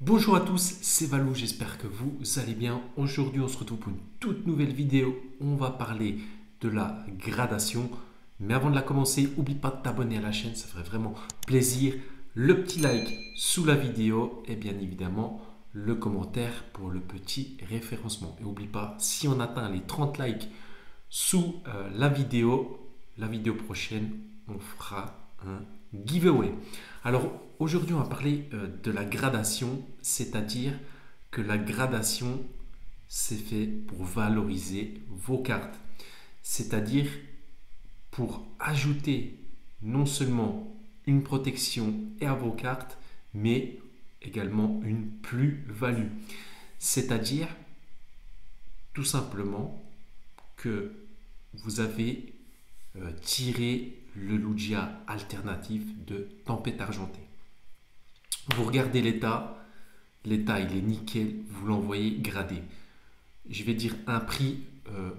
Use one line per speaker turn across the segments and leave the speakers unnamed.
Bonjour à tous, c'est Valou, j'espère que vous allez bien. Aujourd'hui, on se retrouve pour une toute nouvelle vidéo. On va parler de la gradation. Mais avant de la commencer, n'oublie pas de t'abonner à la chaîne, ça ferait vraiment plaisir. Le petit like sous la vidéo et bien évidemment le commentaire pour le petit référencement. Et n'oublie pas, si on atteint les 30 likes sous la vidéo prochaine, on fera un giveaway. Alors aujourd'hui, on va parler de la gradation, c'est-à-dire que la gradation, c'est fait pour valoriser vos cartes. C'est-à-dire pour ajouter non seulement une protection et à vos cartes, mais également une plus-value. C'est-à-dire tout simplement que vous avez tiré le Lugia alternatif de Tempête Argentée. Vous regardez l'état, l'état il est nickel, vous l'envoyez gradé. Je vais dire un prix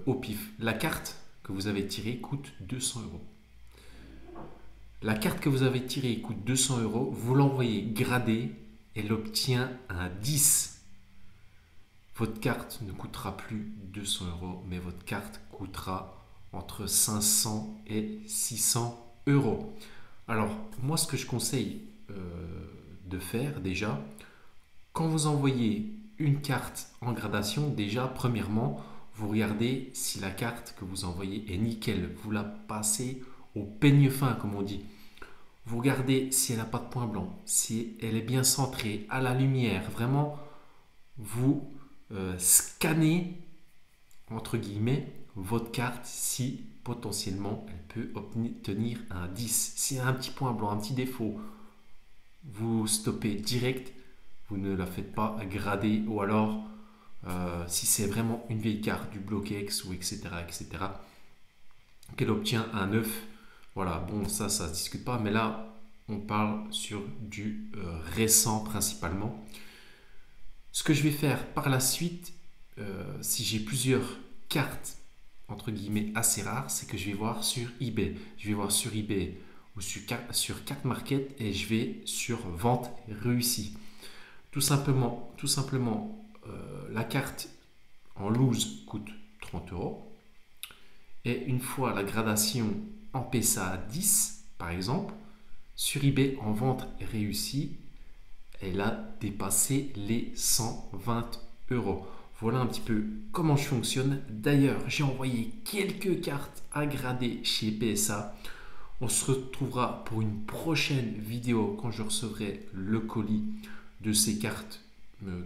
au pif. La carte que vous avez tirée coûte 200 euros. La carte que vous avez tirée coûte 200 euros, vous l'envoyez gradée, elle obtient un 10. Votre carte ne coûtera plus 200 euros, mais votre carte coûtera entre 500 et 600 euros. Alors, moi, ce que je conseille de faire déjà, quand vous envoyez une carte en gradation, déjà, premièrement, vous regardez si la carte que vous envoyez est nickel. Vous la passez au peigne fin, comme on dit. Vous regardez si elle n'a pas de point blanc, si elle est bien centrée, à la lumière. Vraiment, vous scannez, entre guillemets, votre carte si potentiellement elle peut obtenir un 10. S'il y a un petit point blanc, un petit défaut, vous stoppez direct, vous ne la faites pas grader, ou alors si c'est vraiment une vieille carte du Bloquex ou etc., qu'elle obtient un 9, voilà, bon, ça se discute pas, mais là, on parle sur du récent principalement. Ce que je vais faire par la suite, si j'ai plusieurs cartes entre guillemets assez rares, c'est que je vais voir sur eBay. Je vais voir sur eBay ou sur Cardmarket et je vais sur vente réussie. Tout simplement, la carte en loose coûte 30 euros. Et une fois la gradation en PSA à 10, par exemple, sur eBay en vente réussie, elle a dépassé les 120 euros. Voilà un petit peu comment je fonctionne. D'ailleurs, j'ai envoyé quelques cartes à grader chez PSA. On se retrouvera pour une prochaine vidéo quand je recevrai le colis de ces cartes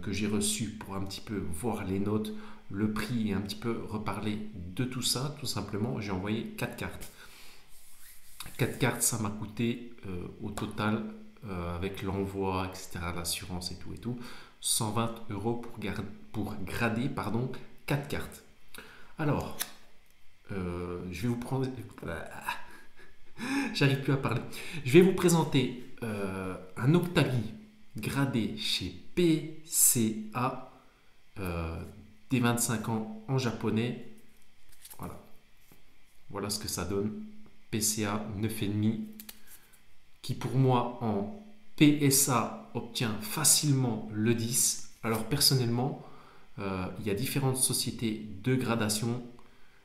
que j'ai reçues pour un petit peu voir les notes, le prix et un petit peu reparler de tout ça. Tout simplement, j'ai envoyé 4 cartes. 4 cartes, ça m'a coûté au total, avec l'envoi, etc., l'assurance et tout, 120 euros pour grader 4 cartes. Alors, je vais vous prendre. J'arrive plus à parler. Je vais vous présenter un Octali gradé chez PCA, des 25 ans en japonais. Voilà. Voilà ce que ça donne. PCA 9,5 qui pour moi en PSA obtient facilement le 10. Alors personnellement, il y a différentes sociétés de gradation.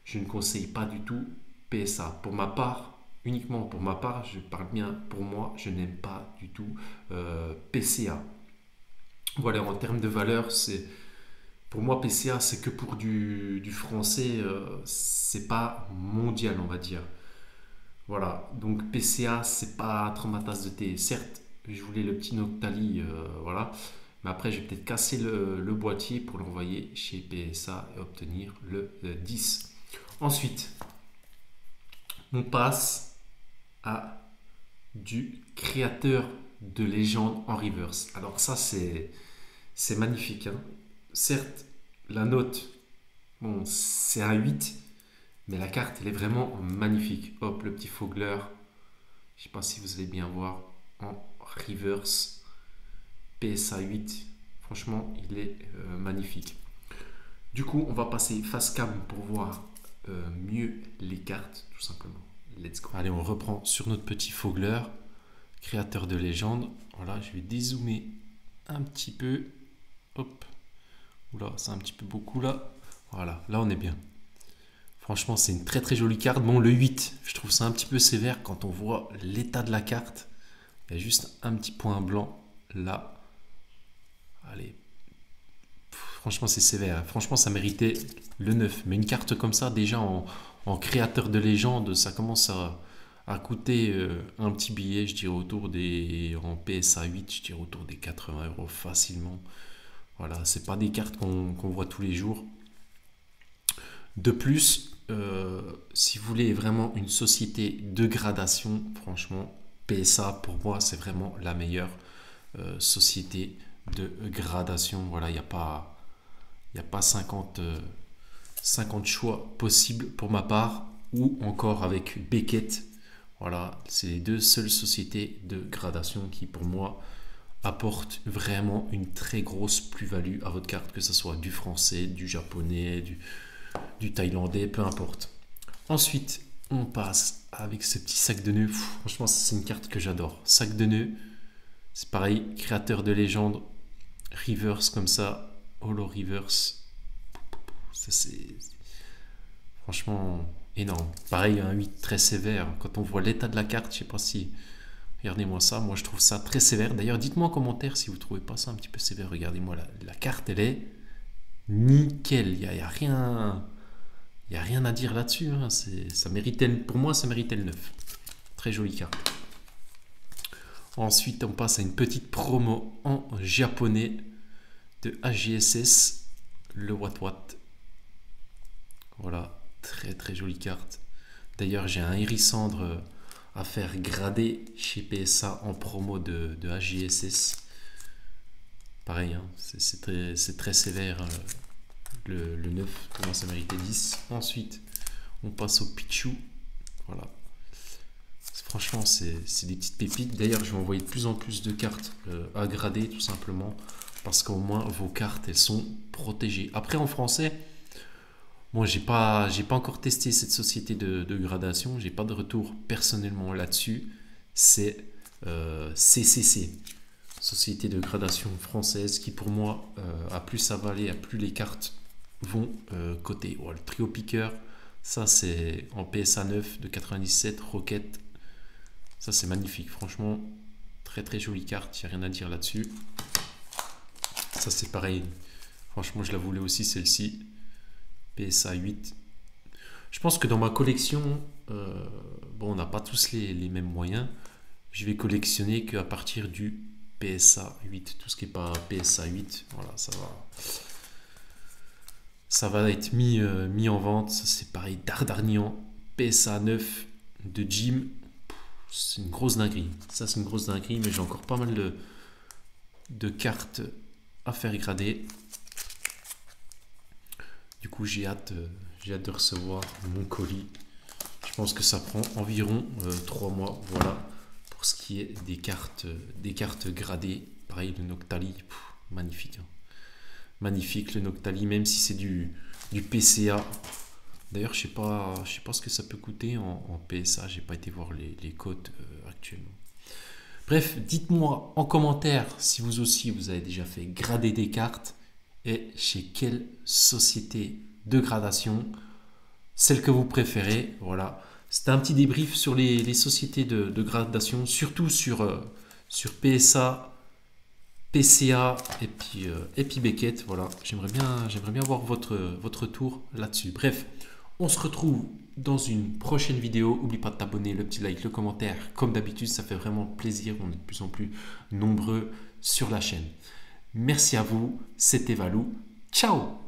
Je ne conseille pas du tout PSA. Pour ma part, uniquement pour ma part, je parle bien pour moi, je n'aime pas du tout PCA. Voilà, en termes de valeur, pour moi PCA, c'est que pour du français, c'est pas mondial, on va dire. Voilà, donc PCA, c'est pas trop ma tasse de thé. Certes, je voulais le petit Noctali, voilà. Mais après, je vais peut-être casser le boîtier pour l'envoyer chez PSA et obtenir le 10. Ensuite, on passe à du créateur de légende en reverse. Alors ça, c'est magnifique, hein. Certes, la note, bon, c'est un 8. Mais la carte, elle est vraiment magnifique. Hop, le petit Fogler. Je ne sais pas si vous allez bien voir en reverse. PSA 8. Franchement, il est magnifique. Du coup, on va passer face cam pour voir mieux les cartes, tout simplement. Let's go. Allez, on reprend sur notre petit Fogler, créateur de légende. Voilà, je vais dézoomer un petit peu. Hop. Oula, c'est un petit peu beaucoup là. Voilà, là on est bien. Franchement, c'est une très très jolie carte. Bon, le 8, je trouve ça un petit peu sévère quand on voit l'état de la carte. Il y a juste un petit point blanc là. Allez. Franchement, c'est sévère. Franchement, ça méritait le 9. Mais une carte comme ça, déjà en créateur de légende, ça commence à coûter un petit billet, je dirais autour des... En PSA 8, je dirais autour des 80 € facilement. Voilà, c'est pas des cartes qu'on voit tous les jours. De plus, si vous voulez vraiment une société de gradation, franchement, PSA pour moi c'est vraiment la meilleure société de gradation. Voilà, il n'y a pas 50 choix possibles pour ma part, ou encore avec Beckett. Voilà, c'est les deux seules sociétés de gradation qui pour moi apportent vraiment une très grosse plus-value à votre carte, que ce soit du français, du japonais, du thaïlandais, peu importe. Ensuite, on passe avec ce petit sac de nœuds. Franchement, c'est une carte que j'adore. Sac de nœuds, c'est pareil, créateur de légende, reverse comme ça, holo reverse. Ça, c'est franchement énorme. Pareil, un 8 très sévère. Quand on voit l'état de la carte, je sais pas si... Regardez-moi ça, moi je trouve ça très sévère. D'ailleurs, dites-moi en commentaire si vous trouvez pas ça un petit peu sévère. Regardez-moi, la carte, elle est nickel. Il n'y a rien... Il n'y a rien à dire là-dessus. Hein. Ça méritait, pour moi, ça méritait le 9. Très jolie carte. Ensuite, on passe à une petite promo en japonais de HGSS, le Watt. Voilà, très très jolie carte. D'ailleurs, j'ai un hérissandre à faire grader chez PSA en promo de HGSS. Pareil, hein, c'est très sévère. Le 9, pour moi ça méritait 10. Ensuite, on passe au Pichu. Voilà. Franchement, c'est des petites pépites. D'ailleurs, je vais envoyer de plus en plus de cartes à grader, tout simplement. Parce qu'au moins, vos cartes, elles sont protégées. Après, en français, bon, j'ai pas encore testé cette société de gradation. J'ai pas de retour personnellement là-dessus. C'est CCC. Société de gradation française, qui pour moi a plus à valer, à plus les cartes vont coter. Oh, le trio piqueur, ça c'est en PSA 9 de 97, Rocket. Ça c'est magnifique, franchement, très très jolie carte, il n'y a rien à dire là-dessus. Ça c'est pareil, franchement je la voulais aussi celle-ci, PSA 8. Je pense que dans ma collection, bon on n'a pas tous les mêmes moyens, je vais collectionner qu'à partir du PSA 8, tout ce qui n'est pas PSA 8, voilà, ça va être mis en vente. Ça c'est pareil, Dardarnian, PSA 9 de Jim, c'est une grosse dinguerie. Ça c'est une grosse dinguerie, mais j'ai encore pas mal de cartes à faire grader. Du coup j'ai hâte de recevoir mon colis. Je pense que ça prend environ 3 mois, voilà. Pour ce qui est des cartes gradées, pareil le Noctali, magnifique, hein. Magnifique le Noctali, même si c'est du PCA. D'ailleurs, je sais pas ce que ça peut coûter en PSA, j'ai pas été voir les cotes actuellement. Bref, dites-moi en commentaire si vous aussi vous avez déjà fait grader des cartes et chez quelle société de gradation, celle que vous préférez. Voilà. C'était un petit débrief sur les sociétés de gradation, surtout sur PSA, PCA et puis Beckett. Voilà, j'aimerais bien voir votre tour là-dessus. Bref, on se retrouve dans une prochaine vidéo. N'oublie pas de t'abonner, le petit like, le commentaire. Comme d'habitude, ça fait vraiment plaisir. On est de plus en plus nombreux sur la chaîne. Merci à vous, c'était Valou. Ciao!